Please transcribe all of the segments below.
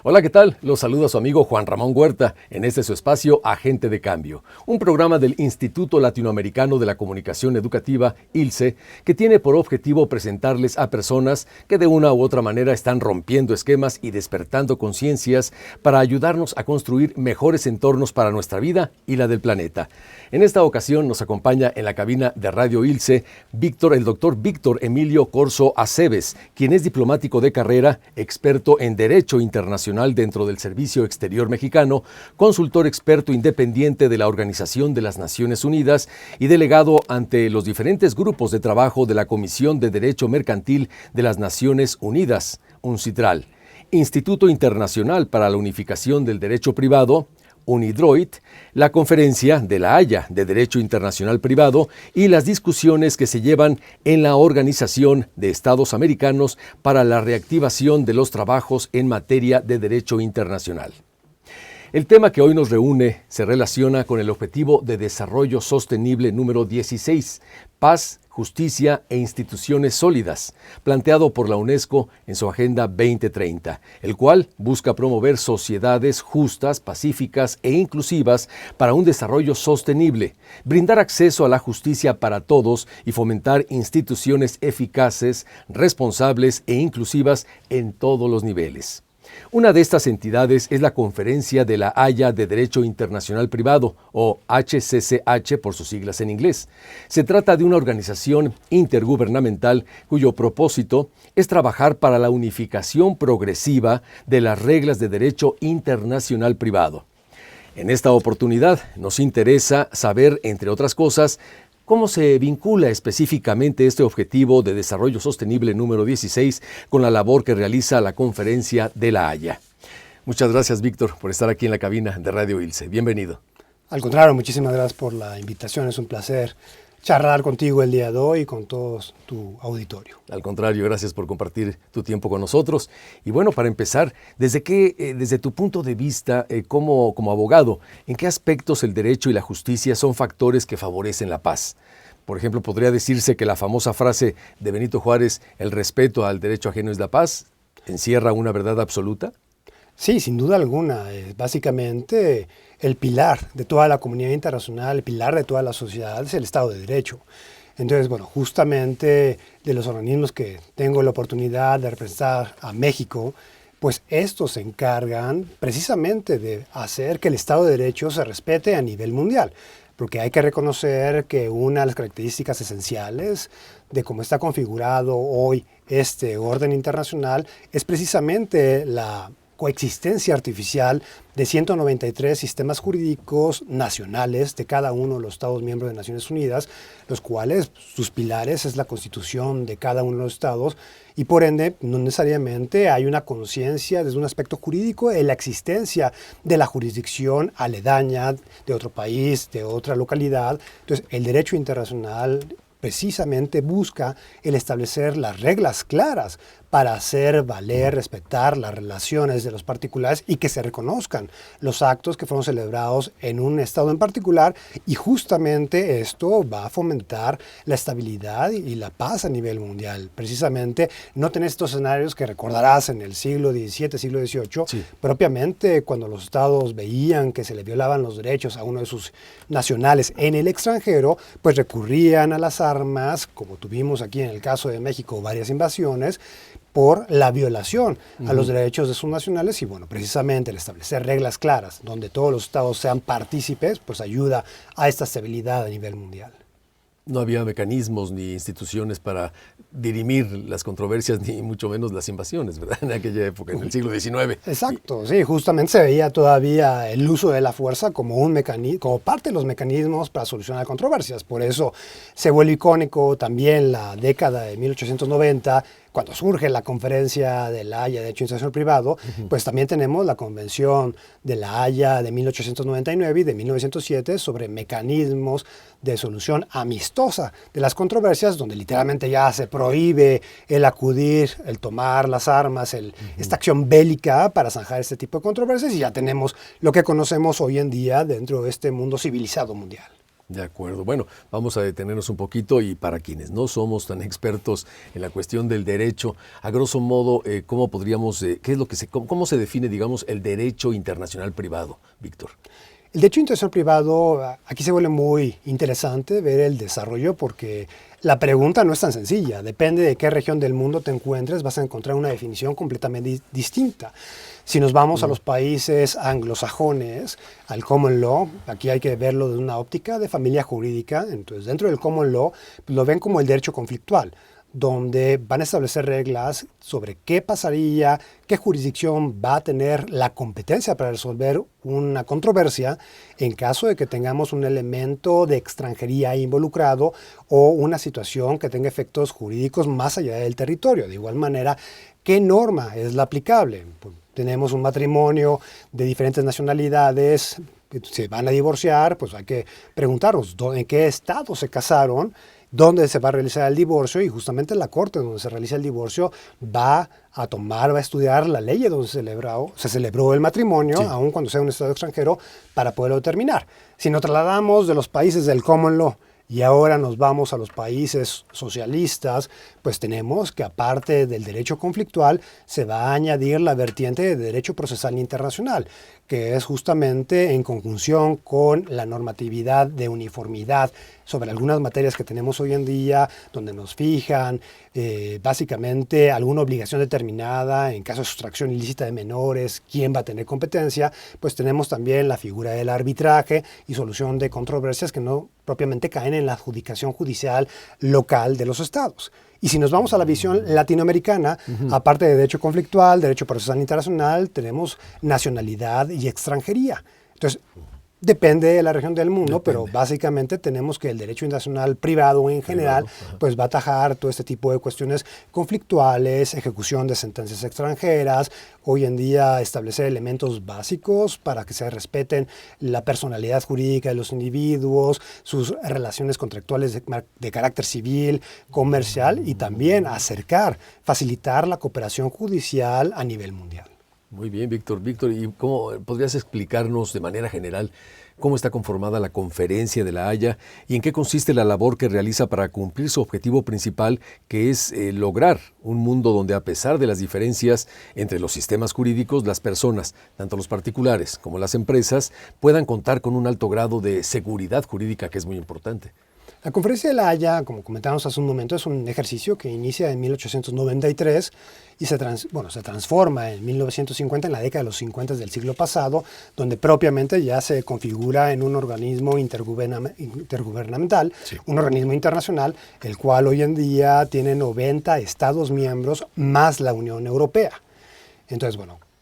Hola, ¿qué tal? Los saluda su amigo Juan Ramón Huerta en este su espacio Agente de Cambio, un programa del Instituto Latinoamericano de la Comunicación Educativa, ILCE, que tiene por objetivo presentarles a personas que de una u otra manera están rompiendo esquemas y despertando conciencias para ayudarnos a construir mejores entornos para nuestra vida y la del planeta. En esta ocasión nos acompaña en la cabina de Radio ILCE el doctor Víctor Emilio Corzo Aceves, quien es diplomático de carrera, experto en Derecho Internacional dentro del Servicio Exterior Mexicano, consultor experto independiente de la Organización de las Naciones Unidas y delegado ante los diferentes grupos de trabajo de la Comisión de Derecho Mercantil de las Naciones Unidas, UNCITRAL, Instituto Internacional para la Unificación del Derecho Privado, UNIDROIT, la Conferencia de La Haya de Derecho Internacional Privado y las discusiones que se llevan en la Organización de Estados Americanos para la reactivación de los trabajos en materia de derecho internacional. El tema que hoy nos reúne se relaciona con el Objetivo de Desarrollo Sostenible número 16, Paz, Justicia e Instituciones Sólidas, planteado por la UNESCO en su Agenda 2030, el cual busca promover sociedades justas, pacíficas e inclusivas para un desarrollo sostenible, brindar acceso a la justicia para todos y fomentar instituciones eficaces, responsables e inclusivas en todos los niveles. Una de estas entidades es la Conferencia de La Haya de Derecho Internacional Privado, o HCCH por sus siglas en inglés. Se trata de una organización intergubernamental cuyo propósito es trabajar para la unificación progresiva de las reglas de derecho internacional privado. En esta oportunidad nos interesa saber, entre otras cosas, ¿cómo se vincula específicamente este Objetivo de Desarrollo Sostenible número 16 con la labor que realiza la Conferencia de La Haya? Muchas gracias, Víctor, por estar aquí en la cabina de Radio ILCE. Bienvenido. Al contrario, muchísimas gracias por la invitación. Es un placer charlar contigo el día de hoy y con todo tu auditorio. Al contrario, gracias por compartir tu tiempo con nosotros. Y bueno, para empezar, desde tu punto de vista como abogado, ¿en qué aspectos el derecho y la justicia son factores que favorecen la paz? Por ejemplo, ¿podría decirse que la famosa frase de Benito Juárez, el respeto al derecho ajeno es la paz, encierra una verdad absoluta? Sí, sin duda alguna. Básicamente, el pilar de toda la comunidad internacional, el pilar de toda la sociedad es el Estado de Derecho. Entonces, bueno, justamente de los organismos que tengo la oportunidad de representar a México, pues estos se encargan precisamente de hacer que el Estado de Derecho se respete a nivel mundial. Porque hay que reconocer que una de las características esenciales de cómo está configurado hoy este orden internacional es precisamente la coexistencia artificial de 193 sistemas jurídicos nacionales de cada uno de los Estados miembros de Naciones Unidas, los cuales sus pilares es la Constitución de cada uno de los Estados y por ende no necesariamente hay una conciencia desde un aspecto jurídico de la existencia de la jurisdicción aledaña de otro país, de otra localidad. Entonces el derecho internacional precisamente busca el establecer las reglas claras para hacer valer, respetar las relaciones de los particulares y que se reconozcan los actos que fueron celebrados en un estado en particular y justamente esto va a fomentar la estabilidad y la paz a nivel mundial. Precisamente no tener estos escenarios que recordarás en el siglo XVII, siglo XVIII, sí, propiamente cuando los estados veían que se le violaban los derechos a uno de sus nacionales en el extranjero, pues recurrían a las armas, como tuvimos aquí en el caso de México varias invasiones, por la violación a los derechos de sus nacionales y bueno, precisamente el establecer reglas claras donde todos los estados sean partícipes, pues ayuda a esta estabilidad a nivel mundial. No había mecanismos ni instituciones para dirimir las controversias, ni mucho menos las invasiones, ¿verdad? En aquella época, en el siglo XIX. Exacto, sí, justamente se veía todavía el uso de la fuerza como un mecanismo, como parte de los mecanismos para solucionar controversias. Por eso se vuelve icónico también la década de 1890, cuando surge la Conferencia de La Haya de Derecho Internacional Privado, pues también tenemos la Convención de La Haya de 1899 y de 1907 sobre mecanismos de solución amistosa de las controversias, donde literalmente ya se prohíbe el acudir, el tomar las armas, esta acción bélica para zanjar este tipo de controversias y ya tenemos lo que conocemos hoy en día dentro de este mundo civilizado mundial. De acuerdo. Bueno, vamos a detenernos un poquito y para quienes no somos tan expertos en la cuestión del derecho, a grosso modo, ¿cómo podríamos, qué es lo que cómo se define, digamos, el derecho internacional privado, Víctor? El derecho internacional privado, aquí se vuelve muy interesante ver el desarrollo porque la pregunta no es tan sencilla. Depende de qué región del mundo te encuentres, vas a encontrar una definición completamente distinta. Si nos vamos a los países anglosajones, al common law, aquí hay que verlo desde una óptica de familia jurídica. Entonces, dentro del common law, pues, lo ven como el derecho conflictual, donde van a establecer reglas sobre qué pasaría, qué jurisdicción va a tener la competencia para resolver una controversia en caso de que tengamos un elemento de extranjería involucrado o una situación que tenga efectos jurídicos más allá del territorio. De igual manera, ¿qué norma es la aplicable? Pues, tenemos un matrimonio de diferentes nacionalidades que se van a divorciar, pues hay que preguntarnos en qué estado se casaron, dónde se va a realizar el divorcio, y justamente la corte donde se realiza el divorcio va a estudiar la ley donde se celebró el matrimonio, sí, aun cuando sea un estado extranjero, para poderlo determinar. Si nos trasladamos de los países del common law y ahora nos vamos a los países socialistas, pues tenemos que aparte del derecho conflictual se va a añadir la vertiente de derecho procesal internacional, que es justamente en conjunción con la normatividad de uniformidad sobre algunas materias que tenemos hoy en día, donde nos fijan básicamente alguna obligación determinada en caso de sustracción ilícita de menores, quién va a tener competencia. Pues tenemos también la figura del arbitraje y solución de controversias que no propiamente caen en la adjudicación judicial local de los estados. Y si nos vamos a la visión latinoamericana, aparte de derecho conflictual, derecho procesal internacional, tenemos nacionalidad y extranjería. Entonces, depende de la región del mundo, pero básicamente tenemos que el derecho internacional privado en general pues va a atajar todo este tipo de cuestiones conflictuales, ejecución de sentencias extranjeras, hoy en día establecer elementos básicos para que se respeten la personalidad jurídica de los individuos, sus relaciones contractuales de carácter civil, comercial, y también facilitar la cooperación judicial a nivel mundial. Muy bien, Víctor. Víctor, ¿y cómo podrías explicarnos de manera general cómo está conformada la Conferencia de La Haya y en qué consiste la labor que realiza para cumplir su objetivo principal, que es lograr un mundo donde, a pesar de las diferencias entre los sistemas jurídicos, las personas, tanto los particulares como las empresas, puedan contar con un alto grado de seguridad jurídica, que es muy importante? La Conferencia de La Haya, como comentábamos hace un momento, es un ejercicio que inicia en 1893 y se transforma en 1950, en la década de los 50 del siglo pasado, donde propiamente ya se configura en un organismo intergubernamental, sí, un organismo internacional, el cual hoy en día tiene 90 Estados miembros más la Unión Europea. Entonces,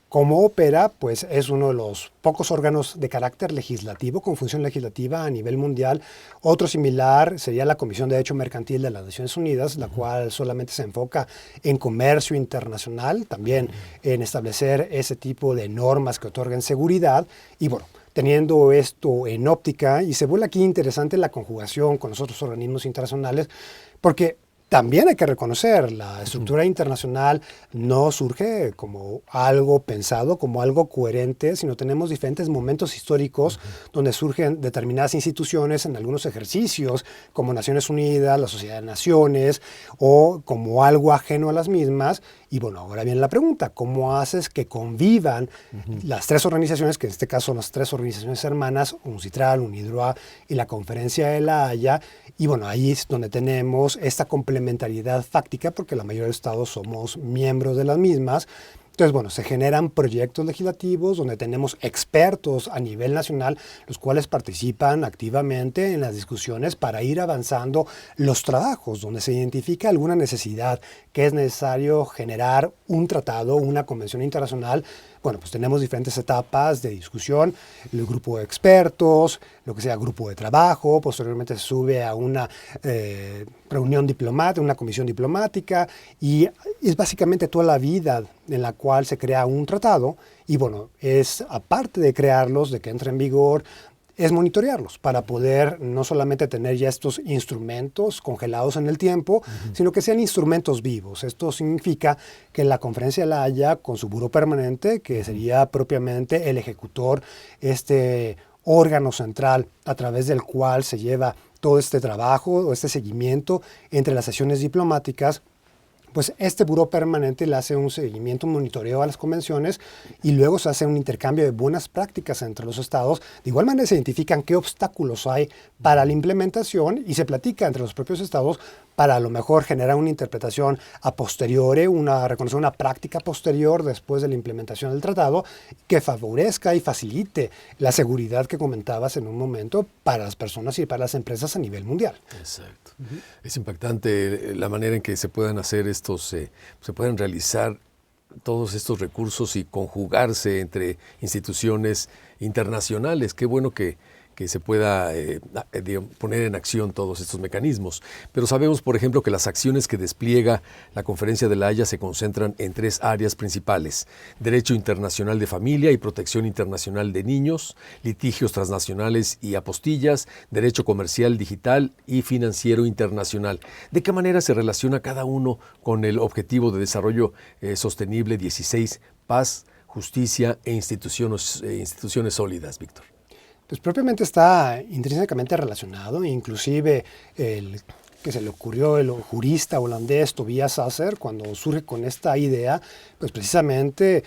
¿cómo opera? Pues es uno de los pocos órganos de carácter legislativo, con función legislativa a nivel mundial. Otro similar sería la Comisión de Derecho Mercantil de las Naciones Unidas, la cual solamente se enfoca en comercio internacional, también en establecer ese tipo de normas que otorguen seguridad. Y teniendo esto en óptica, y se vuelve aquí interesante la conjugación con los otros organismos internacionales, porque también hay que reconocer, la estructura internacional no surge como algo pensado, como algo coherente, sino tenemos diferentes momentos históricos donde surgen determinadas instituciones en algunos ejercicios, como Naciones Unidas, la Sociedad de Naciones, o como algo ajeno a las mismas. Y ahora viene la pregunta, ¿cómo haces que convivan las tres organizaciones, que en este caso son las tres organizaciones hermanas, UNCITRAL, UNIDROIT y la Conferencia de La Haya? Y ahí es donde tenemos esta complementariedad fáctica, porque la mayoría de estados somos miembros de las mismas. Entonces, se generan proyectos legislativos donde tenemos expertos a nivel nacional, los cuales participan activamente en las discusiones para ir avanzando los trabajos, donde se identifica alguna necesidad que es necesario generar un tratado, una convención internacional. Pues tenemos diferentes etapas de discusión, el grupo de expertos, lo que sea grupo de trabajo, posteriormente se sube a una reunión diplomática, una comisión diplomática, y es básicamente toda la vida en la cual se crea un tratado. Y es aparte de crearlos, de que entre en vigor, es monitorearlos para poder no solamente tener ya estos instrumentos congelados en el tiempo, sino que sean instrumentos vivos. Esto significa que la Conferencia de La Haya, con su buró permanente, que sería propiamente el ejecutor órgano central a través del cual se lleva todo este trabajo o este seguimiento entre las sesiones diplomáticas, pues este buró permanente le hace un seguimiento, un monitoreo a las convenciones y luego se hace un intercambio de buenas prácticas entre los estados. De igual manera se identifican qué obstáculos hay para la implementación y se platica entre los propios estados para a lo mejor generar una interpretación a posteriori, reconocer una práctica posterior después de la implementación del tratado que favorezca y facilite la seguridad que comentabas en un momento para las personas y para las empresas a nivel mundial. Exacto. Es impactante la manera en que se puedan hacer se pueden realizar todos estos recursos y conjugarse entre instituciones internacionales. Qué bueno que se pueda poner en acción todos estos mecanismos. Pero sabemos, por ejemplo, que las acciones que despliega la Conferencia de La Haya se concentran en 3 áreas principales: derecho internacional de familia y protección internacional de niños, litigios transnacionales y apostillas, derecho comercial digital y financiero internacional. ¿De qué manera se relaciona cada uno con el Objetivo de Desarrollo Sostenible 16, paz, justicia e instituciones sólidas, Víctor? Pues propiamente está intrínsecamente relacionado, inclusive el que se le ocurrió el jurista holandés Tobias Sasser cuando surge con esta idea, pues precisamente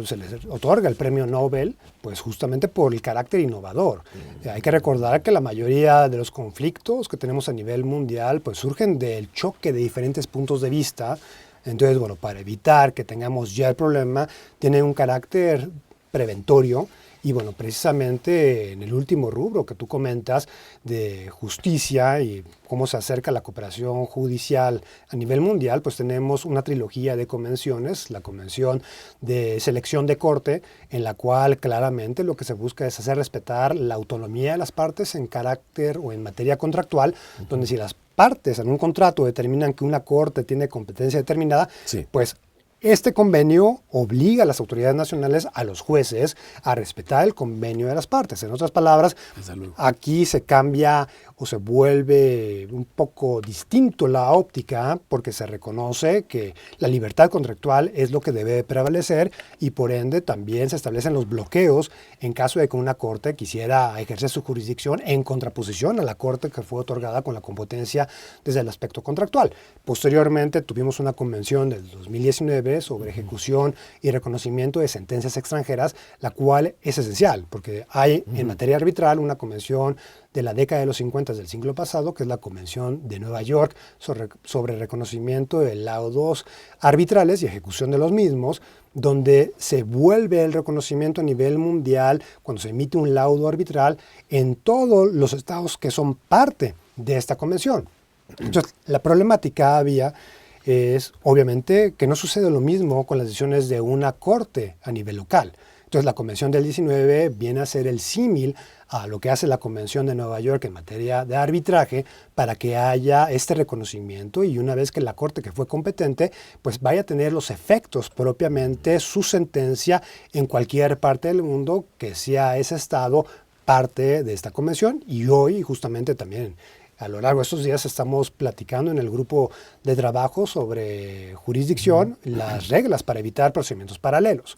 se le otorga el premio Nobel, pues justamente por el carácter innovador. Hay que recordar que la mayoría de los conflictos que tenemos a nivel mundial pues surgen del choque de diferentes puntos de vista. Entonces, bueno, para evitar que tengamos ya el problema, tiene un carácter preventorio. Y bueno, precisamente en el último rubro que tú comentas de justicia y cómo se acerca la cooperación judicial a nivel mundial, pues tenemos una trilogía de convenciones, la Convención de Selección de Corte, en la cual claramente lo que se busca es hacer respetar la autonomía de las partes en carácter o en materia contractual, donde si las partes en un contrato determinan que una corte tiene competencia determinada, sí, pues este convenio obliga a las autoridades nacionales, a los jueces, a respetar el convenio de las partes. En otras palabras, aquí se cambia o se vuelve un poco distinto la óptica porque se reconoce que la libertad contractual es lo que debe prevalecer y por ende también se establecen los bloqueos en caso de que una corte quisiera ejercer su jurisdicción en contraposición a la corte que fue otorgada con la competencia desde el aspecto contractual. Posteriormente tuvimos una convención del 2019 sobre ejecución y reconocimiento de sentencias extranjeras, la cual es esencial porque hay en materia arbitral una convención de la década de los 50 del siglo pasado, que es la Convención de Nueva York sobre reconocimiento de laudos arbitrales y ejecución de los mismos, donde se vuelve el reconocimiento a nivel mundial cuando se emite un laudo arbitral en todos los estados que son parte de esta convención. Entonces, la problemática es obviamente que no sucede lo mismo con las decisiones de una corte a nivel local. Entonces, la Convención del 19 viene a ser el símil a lo que hace la Convención de Nueva York en materia de arbitraje para que haya este reconocimiento y una vez que la Corte que fue competente, pues vaya a tener los efectos propiamente su sentencia en cualquier parte del mundo que sea ese estado parte de esta convención. Y hoy justamente también a lo largo de estos días estamos platicando en el grupo de trabajo sobre jurisdicción las reglas para evitar procedimientos paralelos,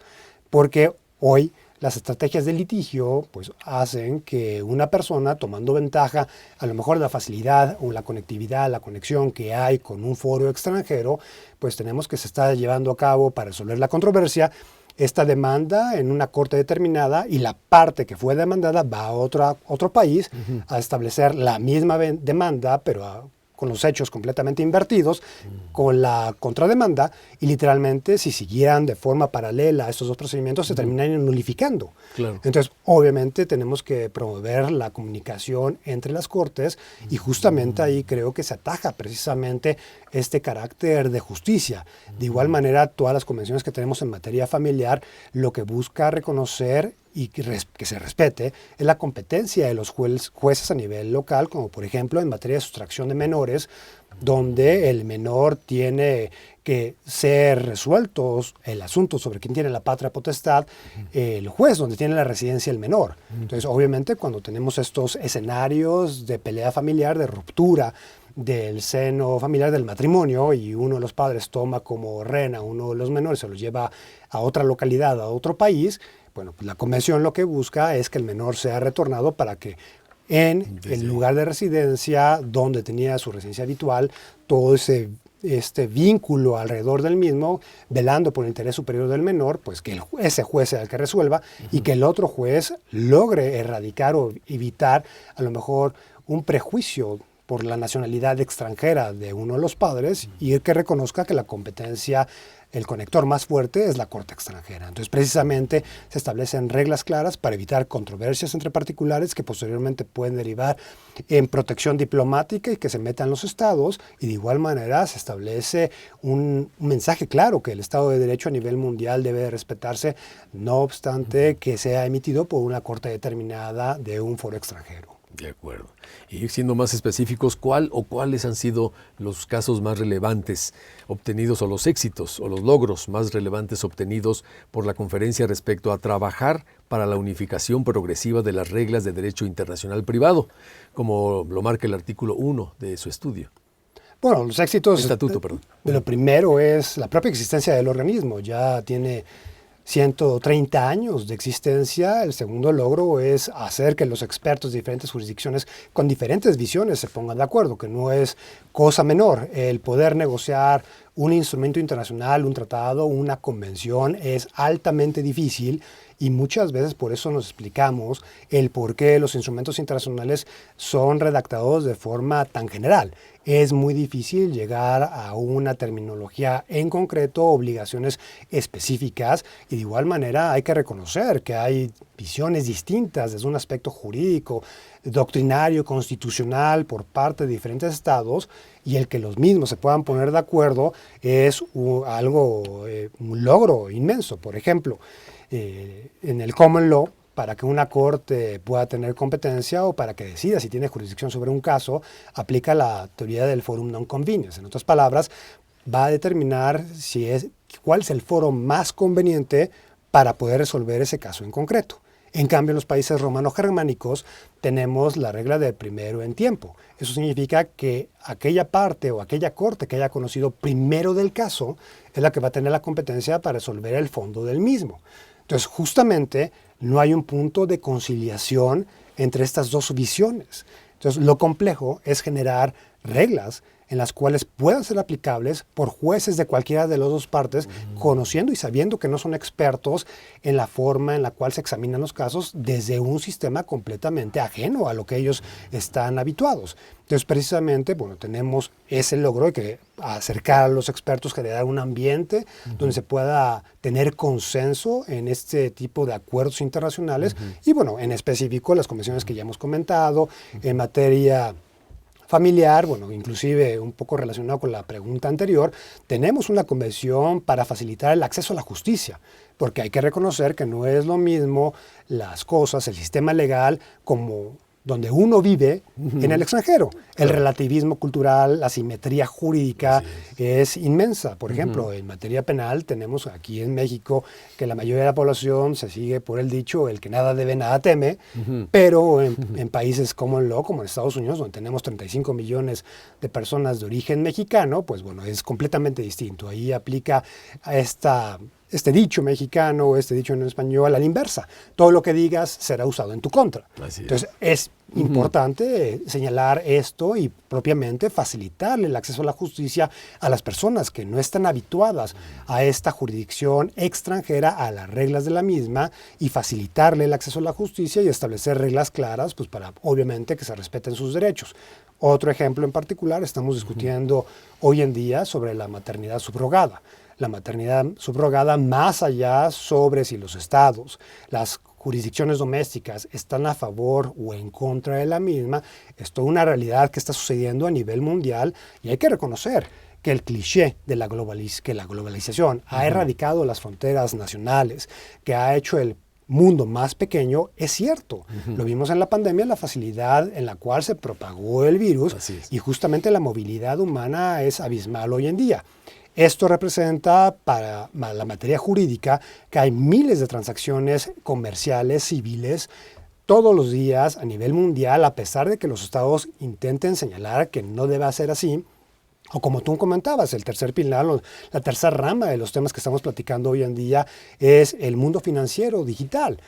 porque hoy las estrategias de litigio pues, hacen que una persona, tomando ventaja a lo mejor de la facilidad o la conectividad, la conexión que hay con un foro extranjero, pues tenemos que se está llevando a cabo para resolver la controversia esta demanda en una corte determinada y la parte que fue demandada va a otro país a establecer la misma demanda, pero con los hechos completamente invertidos, con la contrademanda, y literalmente si siguieran de forma paralela a estos dos procedimientos se terminarían nulificando. Claro. Entonces, obviamente tenemos que promover la comunicación entre las cortes y justamente ahí creo que se ataja precisamente este carácter de justicia. De igual manera, todas las convenciones que tenemos en materia familiar, lo que busca reconocer y que se respete es la competencia de los jueces a nivel local, como por ejemplo en materia de sustracción de menores, donde el menor tiene que ser resueltos el asunto sobre quién tiene la patria potestad, el juez donde tiene la residencia el menor. Entonces, obviamente, cuando tenemos estos escenarios de pelea familiar, de ruptura del seno familiar del matrimonio y uno de los padres toma como rehén a uno de los menores, se los lleva a otra localidad, a otro país, bueno, pues la convención lo que busca es que el menor sea retornado para que en el lugar de residencia donde tenía su residencia habitual, todo este vínculo alrededor del mismo, velando por el interés superior del menor, pues que ese juez sea el que resuelva y que el otro juez logre erradicar o evitar a lo mejor un prejuicio por la nacionalidad extranjera de uno de los padres y el que reconozca que la competencia, el conector más fuerte es la corte extranjera. Entonces, precisamente se establecen reglas claras para evitar controversias entre particulares que posteriormente pueden derivar en protección diplomática y que se metan los estados, y de igual manera se establece un mensaje claro que el Estado de Derecho a nivel mundial debe de respetarse, no obstante que sea emitido por una corte determinada de un foro extranjero. De acuerdo. Y siendo más específicos, ¿cuál o cuáles han sido los casos más relevantes obtenidos o los éxitos o los logros más relevantes obtenidos por la conferencia respecto a trabajar para la unificación progresiva de las reglas de derecho internacional privado, como lo marca el artículo 1 de su estudio? Bueno, los éxitos Estatuto, perdón. de lo primero es la propia existencia del organismo. Ya tiene 130 años de existencia. El segundo logro es hacer que los expertos de diferentes jurisdicciones con diferentes visiones se pongan de acuerdo, que no es cosa menor. El poder negociar un instrumento internacional, un tratado, una convención es altamente difícil y muchas veces por eso nos explicamos el por qué los instrumentos internacionales son redactados de forma tan general. Es muy difícil llegar a una terminología en concreto, obligaciones específicas, y de igual manera hay que reconocer que hay visiones distintas desde un aspecto jurídico, doctrinario, constitucional por parte de diferentes estados, y el que los mismos se puedan poner de acuerdo es un logro inmenso. Por ejemplo, en el common law, para que una corte pueda tener competencia o para que decida si tiene jurisdicción sobre un caso, aplica la teoría del forum non conveniens. En otras palabras, va a determinar cuál es el foro más conveniente para poder resolver ese caso en concreto. En cambio, en los países romano-germánicos tenemos la regla del primero en tiempo. Eso significa que aquella parte o aquella corte que haya conocido primero del caso es la que va a tener la competencia para resolver el fondo del mismo. Entonces, justamente, no hay un punto de conciliación entre estas dos visiones. Entonces, lo complejo es generar reglas en las cuales puedan ser aplicables por jueces de cualquiera de las dos partes, conociendo y sabiendo que no son expertos en la forma en la cual se examinan los casos desde un sistema completamente ajeno a lo que ellos están habituados. Entonces, precisamente, bueno, tenemos ese logro de que acercar a los expertos, generar un ambiente donde se pueda tener consenso en este tipo de acuerdos internacionales y, bueno, en específico las convenciones que ya hemos comentado en materia familiar, bueno, inclusive un poco relacionado con la pregunta anterior, tenemos una convención para facilitar el acceso a la justicia, porque hay que reconocer que no es lo mismo las cosas, el sistema legal, como donde uno vive en el extranjero. El relativismo cultural, la simetría jurídica es inmensa. Por ejemplo, en materia penal tenemos aquí en México que la mayoría de la población se sigue por el dicho, el que nada debe, nada teme, pero en países como en Estados Unidos, donde tenemos 35 millones de personas de origen mexicano, pues bueno, es completamente distinto. Ahí aplica a este dicho mexicano, este dicho en español, a la inversa. Todo lo que digas será usado en tu contra. Entonces, es importante señalar esto y propiamente facilitarle el acceso a la justicia a las personas que no están habituadas a esta jurisdicción extranjera, a las reglas de la misma, y facilitarle el acceso a la justicia y establecer reglas claras, pues para obviamente que se respeten sus derechos. Otro ejemplo en particular, estamos discutiendo hoy en día sobre la maternidad subrogada. La maternidad subrogada, más allá sobre si los estados, las jurisdicciones domésticas están a favor o en contra de la misma, es toda una realidad que está sucediendo a nivel mundial, y hay que reconocer que el cliché de la globalización ha erradicado las fronteras nacionales, que ha hecho el mundo más pequeño, es cierto. Lo vimos en la pandemia, la facilidad en la cual se propagó el virus, y justamente la movilidad humana es abismal hoy en día. Esto representa para la materia jurídica que hay miles de transacciones comerciales, civiles, todos los días a nivel mundial, a pesar de que los estados intenten señalar que no debe ser así. O como tú comentabas, el tercer pilar, la tercera rama de los temas que estamos platicando hoy en día es el mundo financiero digital.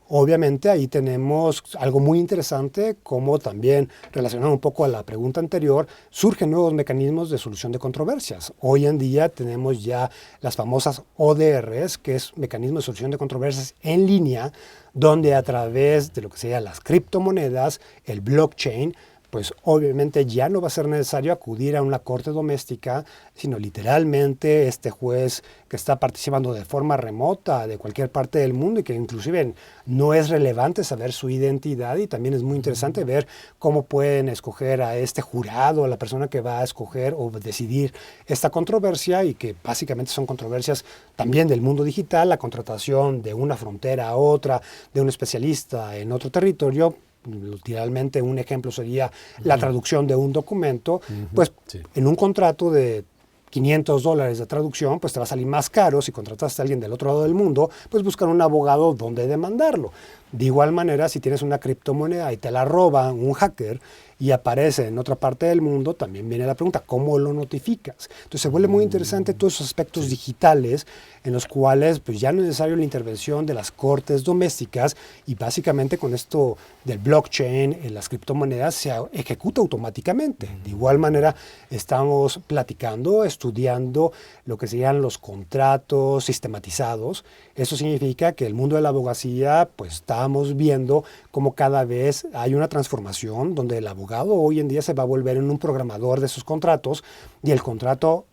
Obviamente ahí tenemos algo muy interesante, como también relacionado un poco a la pregunta anterior, surgen nuevos mecanismos de solución de controversias. Hoy en día tenemos ya las famosas ODRs, que es mecanismo de solución de controversias en línea, donde a través de lo que serían las criptomonedas, el blockchain, pues obviamente ya no va a ser necesario acudir a una corte doméstica, sino literalmente este juez que está participando de forma remota de cualquier parte del mundo y que inclusive no es relevante saber su identidad, y también es muy interesante ver cómo pueden escoger a este jurado, a la persona que va a escoger o decidir esta controversia, y que básicamente son controversias también del mundo digital, la contratación de una frontera a otra, de un especialista en otro territorio. Literalmente un ejemplo sería la traducción de un documento, pues sí, en un contrato de $500 de traducción, pues te va a salir más caro si contrataste a alguien del otro lado del mundo, pues buscar un abogado donde demandarlo. De igual manera, si tienes una criptomoneda y te la roba un hacker y aparece en otra parte del mundo, también viene la pregunta, ¿cómo lo notificas? Entonces se vuelve muy interesante todos esos aspectos digitales en los cuales pues ya no es necesario la intervención de las cortes domésticas, y básicamente con esto del blockchain, en las criptomonedas se ejecuta automáticamente. De igual manera estamos platicando, estudiando lo que serían los contratos sistematizados. Eso significa que el mundo de la abogacía, pues estamos viendo cómo cada vez hay una transformación donde el abogado hoy en día se va a volver en un programador de sus contratos, y el contrato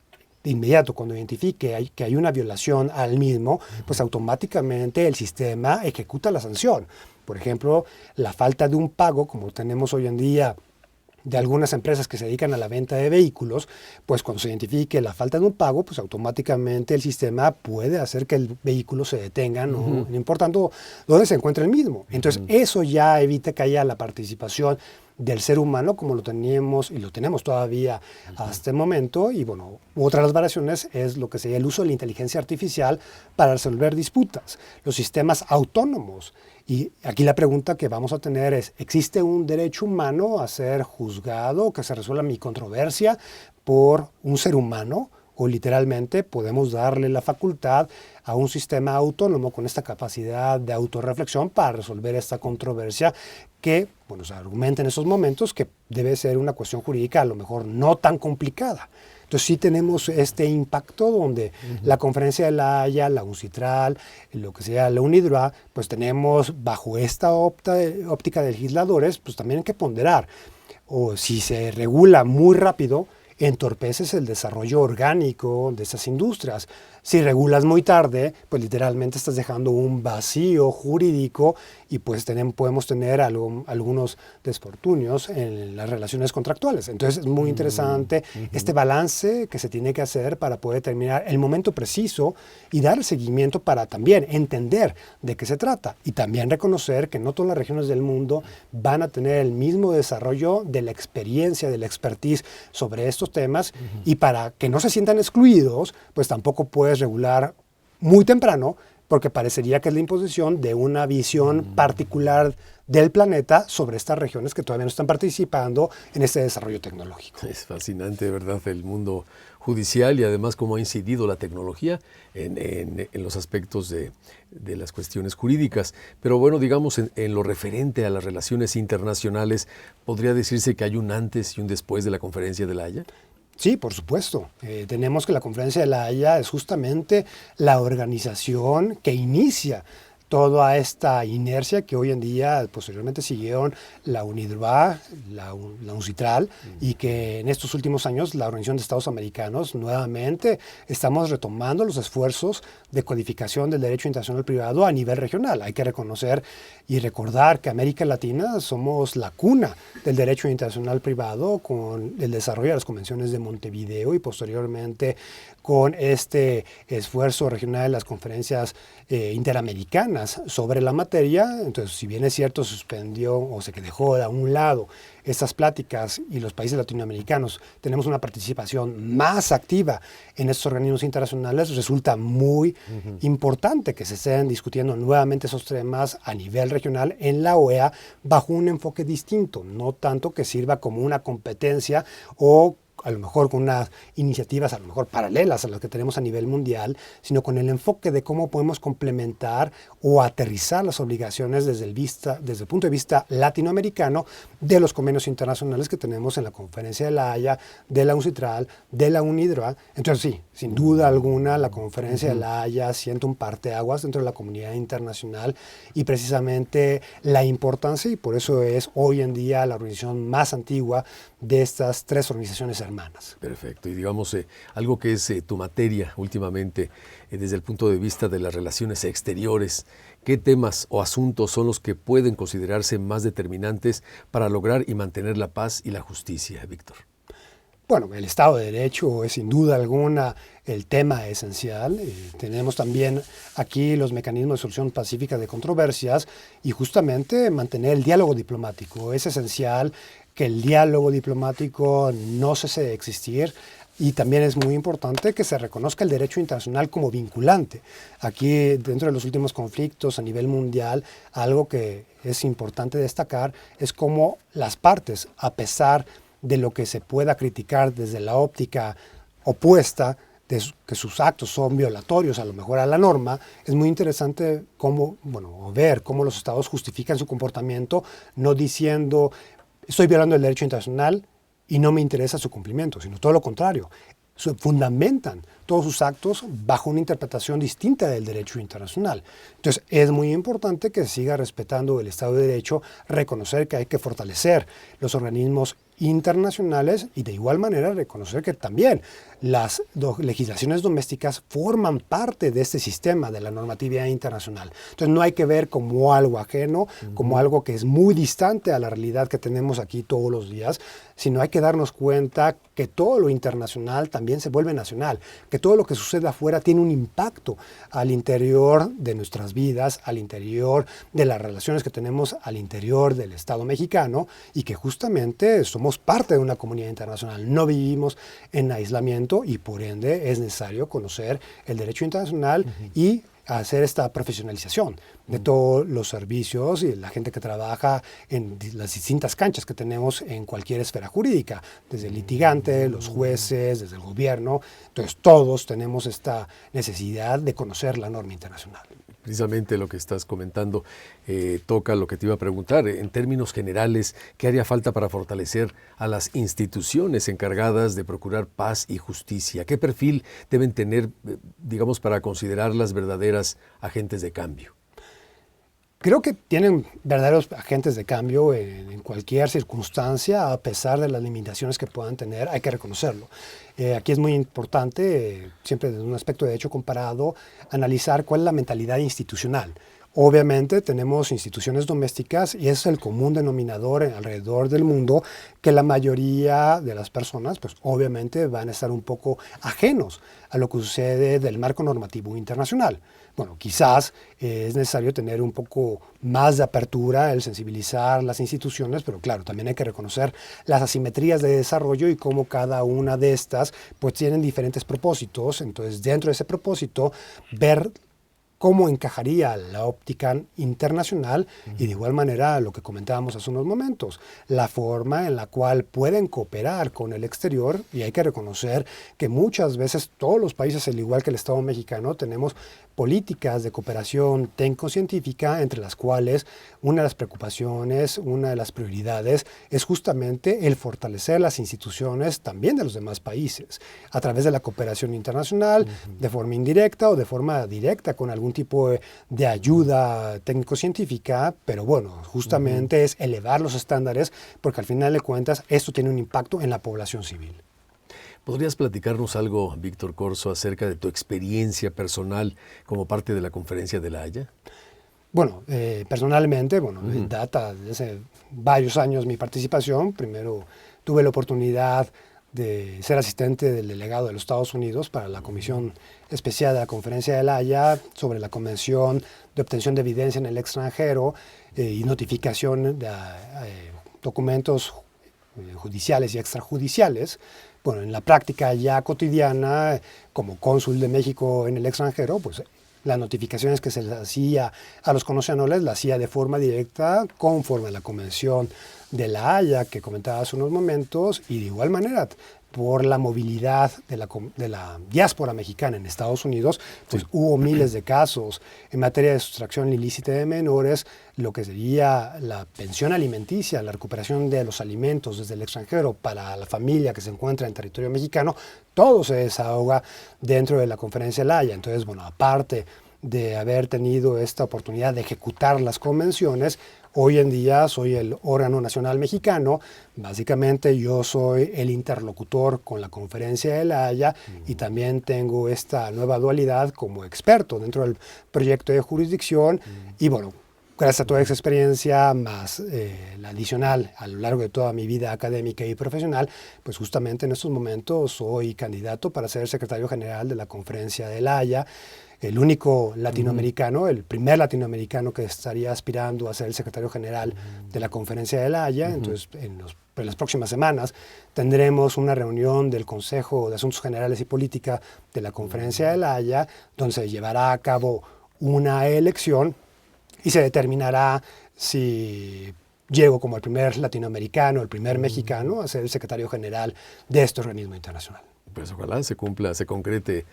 de inmediato, cuando identifique que hay una violación al mismo, pues automáticamente el sistema ejecuta la sanción. Por ejemplo, la falta de un pago, como tenemos hoy en día de algunas empresas que se dedican a la venta de vehículos, pues cuando se identifique la falta de un pago, pues automáticamente el sistema puede hacer que el vehículo se detenga, no importando dónde se encuentra el mismo. Entonces, eso ya evita que haya la participación del ser humano como lo teníamos y lo tenemos todavía hasta el momento. Y bueno, otra de las variaciones es lo que sería el uso de la inteligencia artificial para resolver disputas, los sistemas autónomos. Y aquí la pregunta que vamos a tener es, ¿existe un derecho humano a ser juzgado, que se resuelva mi controversia por un ser humano? O literalmente podemos darle la facultad a un sistema autónomo con esta capacidad de autorreflexión para resolver esta controversia que, bueno, se argumenta en esos momentos que debe ser una cuestión jurídica a lo mejor no tan complicada. Entonces sí tenemos este impacto donde la Conferencia de La Haya, la UNCITRAL, lo que sea la UNIDROIT, pues tenemos bajo esta óptica de legisladores, pues también hay que ponderar. O si se regula muy rápido, entorpeces el desarrollo orgánico de esas industrias. Si regulas muy tarde, pues literalmente estás dejando un vacío jurídico, y pues podemos tener algunos desfortunios en las relaciones contractuales. Entonces es muy interesante este balance que se tiene que hacer para poder determinar el momento preciso y dar el seguimiento para también entender de qué se trata, y también reconocer que no todas las regiones del mundo van a tener el mismo desarrollo de la experiencia, de la expertise sobre estos temas, y para que no se sientan excluidos, pues tampoco puedes regular muy temprano, porque parecería que es la imposición de una visión particular del planeta sobre estas regiones que todavía no están participando en este desarrollo tecnológico. Es fascinante, de verdad, el mundo judicial, y además cómo ha incidido la tecnología en los aspectos de las cuestiones jurídicas. Pero bueno, digamos, en lo referente a las relaciones internacionales, ¿podría decirse que hay un antes y un después de la Conferencia de La Haya? Sí, por supuesto. Tenemos que la Conferencia de La Haya es justamente la organización que inicia toda esta inercia que hoy en día posteriormente siguieron la UNIDROIT, la UNCITRAL, y que en estos últimos años la Organización de Estados Americanos nuevamente estamos retomando los esfuerzos de codificación del derecho internacional privado a nivel regional. Hay que reconocer y recordar que América Latina somos la cuna del derecho internacional privado, con el desarrollo de las convenciones de Montevideo y posteriormente con este esfuerzo regional de las conferencias interamericanas sobre la materia. Entonces, si bien es cierto, suspendió o se dejó a un lado estas pláticas, y los países latinoamericanos tenemos una participación más activa en estos organismos internacionales, resulta muy importante que se estén discutiendo nuevamente esos temas a nivel regional en la OEA bajo un enfoque distinto, no tanto que sirva como una competencia o a lo mejor con unas iniciativas a lo mejor paralelas a las que tenemos a nivel mundial, sino con el enfoque de cómo podemos complementar o aterrizar las obligaciones desde el punto de vista latinoamericano de los convenios internacionales que tenemos en la Conferencia de La Haya, de la UNCITRAL, de la UNIDROIT. Entonces sí, sin duda alguna la Conferencia de La Haya siente un parteaguas dentro de la comunidad internacional y precisamente la importancia, y por eso es hoy en día la organización más antigua de estas tres organizaciones hermanas. Perfecto. Y digamos, algo que es tu materia últimamente, desde el punto de vista de las relaciones exteriores, ¿qué temas o asuntos son los que pueden considerarse más determinantes para lograr y mantener la paz y la justicia, Víctor? Bueno, el Estado de Derecho es sin duda alguna el tema esencial. Tenemos también aquí los mecanismos de solución pacífica de controversias y justamente mantener el diálogo diplomático. Es esencial que el diálogo diplomático no cese de existir. Y también es muy importante que se reconozca el derecho internacional como vinculante. Aquí, dentro de los últimos conflictos a nivel mundial, algo que es importante destacar es cómo las partes, a pesar de lo que se pueda criticar desde la óptica opuesta, de que sus actos son violatorios a lo mejor a la norma, es muy interesante ver cómo los estados justifican su comportamiento, no diciendo estoy violando el derecho internacional y no me interesa su cumplimiento, sino todo lo contrario. Fundamentan todos sus actos bajo una interpretación distinta del derecho internacional. Entonces, es muy importante que se siga respetando el Estado de Derecho, reconocer que hay que fortalecer los organismos internacionales y de igual manera reconocer que también las legislaciones domésticas forman parte de este sistema de la normatividad internacional. Entonces, no hay que ver como algo ajeno, como algo que es muy distante a la realidad que tenemos aquí todos los días, sino hay que darnos cuenta que todo lo internacional también se vuelve nacional, que todo lo que sucede afuera tiene un impacto al interior de nuestras vidas, al interior de las relaciones que tenemos al interior del Estado mexicano y que justamente somos parte de una comunidad internacional. No vivimos en aislamiento y por ende es necesario conocer el derecho internacional y hacer esta profesionalización de todos los servicios y la gente que trabaja en las distintas canchas que tenemos en cualquier esfera jurídica, desde el litigante, los jueces, desde el gobierno. Entonces todos tenemos esta necesidad de conocer la norma internacional. Precisamente lo que estás comentando toca lo que te iba a preguntar. En términos generales, ¿qué haría falta para fortalecer a las instituciones encargadas de procurar paz y justicia? ¿Qué perfil deben tener, digamos, para considerarlas verdaderas agentes de cambio? Creo que tienen verdaderos agentes de cambio en cualquier circunstancia, a pesar de las limitaciones que puedan tener, hay que reconocerlo. Aquí es muy importante, siempre desde un aspecto de derecho comparado, analizar cuál es la mentalidad institucional. Obviamente tenemos instituciones domésticas y es el común denominador alrededor del mundo que la mayoría de las personas, pues obviamente van a estar un poco ajenos a lo que sucede del marco normativo internacional. Bueno, quizás es necesario tener un poco más de apertura, el sensibilizar las instituciones, pero claro, también hay que reconocer las asimetrías de desarrollo y cómo cada una de estas pues tienen diferentes propósitos. Entonces, dentro de ese propósito, ver cómo encajaría la óptica internacional y de igual manera lo que comentábamos hace unos momentos, la forma en la cual pueden cooperar con el exterior y hay que reconocer que muchas veces todos los países, al igual que el Estado mexicano, tenemos políticas de cooperación técnico-científica entre las cuales una de las preocupaciones, una de las prioridades es justamente el fortalecer las instituciones también de los demás países a través de la cooperación internacional, de forma indirecta o de forma directa con algún tipo de ayuda técnico-científica, pero bueno, justamente es elevar los estándares porque al final de cuentas esto tiene un impacto en la población civil. ¿Podrías platicarnos algo, Víctor Corzo, acerca de tu experiencia personal como parte de la Conferencia de La Haya? Bueno, personalmente, data de hace varios años mi participación. Primero tuve la oportunidad de ser asistente del delegado de los Estados Unidos para la Comisión Especial de la Conferencia de La Haya sobre la Convención de Obtención de Evidencia en el Extranjero y notificación de documentos judiciales y extrajudiciales. Bueno, en la práctica ya cotidiana, como cónsul de México en el extranjero, pues las notificaciones que se les hacía a los connacionales las hacía de forma directa conforme a la Convención de La Haya que comentaba hace unos momentos y de igual manera por la movilidad de la diáspora mexicana en Estados Unidos, pues hubo miles de casos en materia de sustracción ilícita de menores, lo que sería la pensión alimenticia, la recuperación de los alimentos desde el extranjero para la familia que se encuentra en territorio mexicano, todo se desahoga dentro de la Conferencia de La Haya. Entonces, bueno, aparte de haber tenido esta oportunidad de ejecutar las convenciones, hoy en día soy el órgano nacional mexicano. Básicamente yo soy el interlocutor con la Conferencia de La Haya y también tengo esta nueva dualidad como experto dentro del proyecto de jurisdicción. Y bueno, gracias a toda esa experiencia, más la adicional a lo largo de toda mi vida académica y profesional, pues justamente en estos momentos soy candidato para ser secretario general de la Conferencia de La Haya. El único latinoamericano, el primer latinoamericano que estaría aspirando a ser el secretario general de la Conferencia de La Haya. Entonces, en las próximas semanas tendremos una reunión del Consejo de Asuntos Generales y Política de la Conferencia de La Haya, donde se llevará a cabo una elección y se determinará si llego como el primer latinoamericano, el primer mexicano a ser el secretario general de este organismo internacional. Pues ojalá se cumpla, se concrete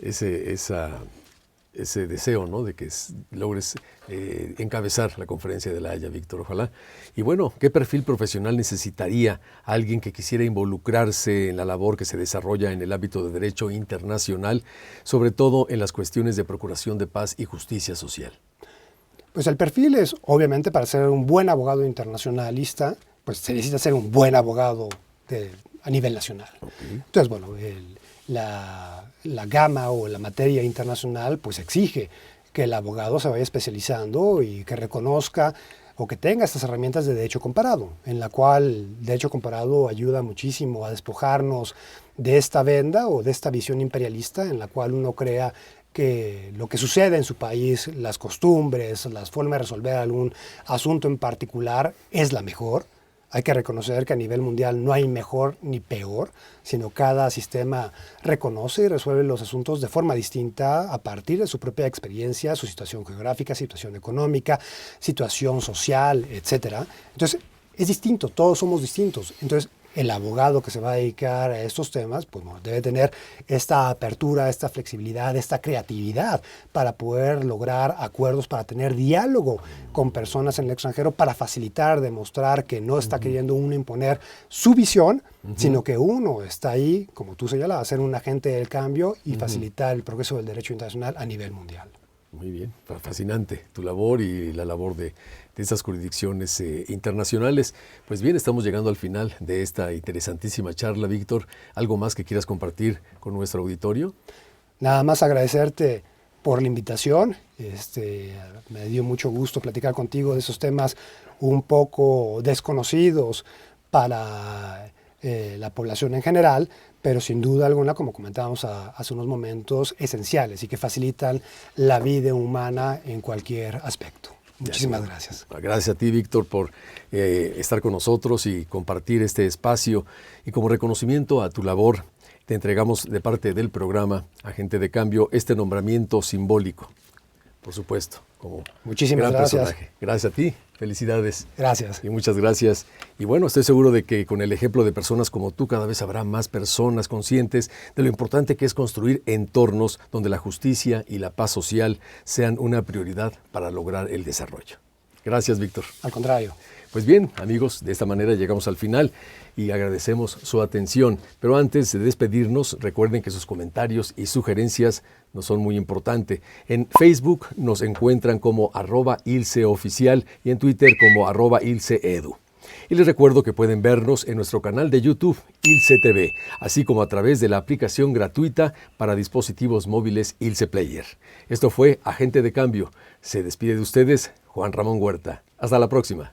ese deseo, ¿no?, de que logres encabezar la Conferencia de La Haya, Víctor, ojalá. Y bueno, ¿qué perfil profesional necesitaría alguien que quisiera involucrarse en la labor que se desarrolla en el ámbito de derecho internacional, sobre todo en las cuestiones de procuración de paz y justicia social? Pues el perfil es, obviamente, para ser un buen abogado internacionalista, pues se necesita ser un buen abogado a nivel nacional. Okay. Entonces, bueno, la gama o la materia internacional pues exige que el abogado se vaya especializando y que reconozca o que tenga estas herramientas de derecho comparado, en la cual el derecho comparado ayuda muchísimo a despojarnos de esta venda o de esta visión imperialista en la cual uno crea que lo que sucede en su país, las costumbres, las formas de resolver algún asunto en particular es la mejor. Hay que reconocer que a nivel mundial no hay mejor ni peor, sino cada sistema reconoce y resuelve los asuntos de forma distinta a partir de su propia experiencia, su situación geográfica, situación económica, situación social, etc. Entonces, es distinto, todos somos distintos. Entonces, el abogado que se va a dedicar a estos temas, pues bueno, debe tener esta apertura, esta flexibilidad, esta creatividad para poder lograr acuerdos, para tener diálogo con personas en el extranjero, para facilitar, demostrar que no está queriendo uno imponer su visión, sino que uno está ahí, como tú señalabas, a ser un agente del cambio y facilitar el progreso del derecho internacional a nivel mundial. Muy bien, fascinante tu labor y la labor de estas jurisdicciones internacionales. Pues bien, estamos llegando al final de esta interesantísima charla, Víctor. ¿Algo más que quieras compartir con nuestro auditorio? Nada más agradecerte por la invitación. Me dio mucho gusto platicar contigo de esos temas un poco desconocidos para la población en general, pero sin duda alguna, como comentábamos hace unos momentos, esenciales y que facilitan la vida humana en cualquier aspecto. Muchísimas gracias. Gracias a ti, Víctor, por estar con nosotros y compartir este espacio. Y como reconocimiento a tu labor, te entregamos de parte del programa Agente de Cambio este nombramiento simbólico, por supuesto, como Muchísimas gran gracias. personaje. Gracias a ti. Felicidades. Gracias. Y muchas gracias. Y bueno, estoy seguro de que con el ejemplo de personas como tú, cada vez habrá más personas conscientes de lo importante que es construir entornos donde la justicia y la paz social sean una prioridad para lograr el desarrollo. Gracias, Víctor. Al contrario. Pues bien, amigos, de esta manera llegamos al final y agradecemos su atención. Pero antes de despedirnos, recuerden que sus comentarios y sugerencias nos son muy importantes. En Facebook nos encuentran como @ilceoficial y en Twitter como @ilceedu. Y les recuerdo que pueden vernos en nuestro canal de YouTube, ILCE TV, así como a través de la aplicación gratuita para dispositivos móviles ILCE Player. Esto fue Agente de Cambio. Se despide de ustedes Juan Ramón Huerta. Hasta la próxima.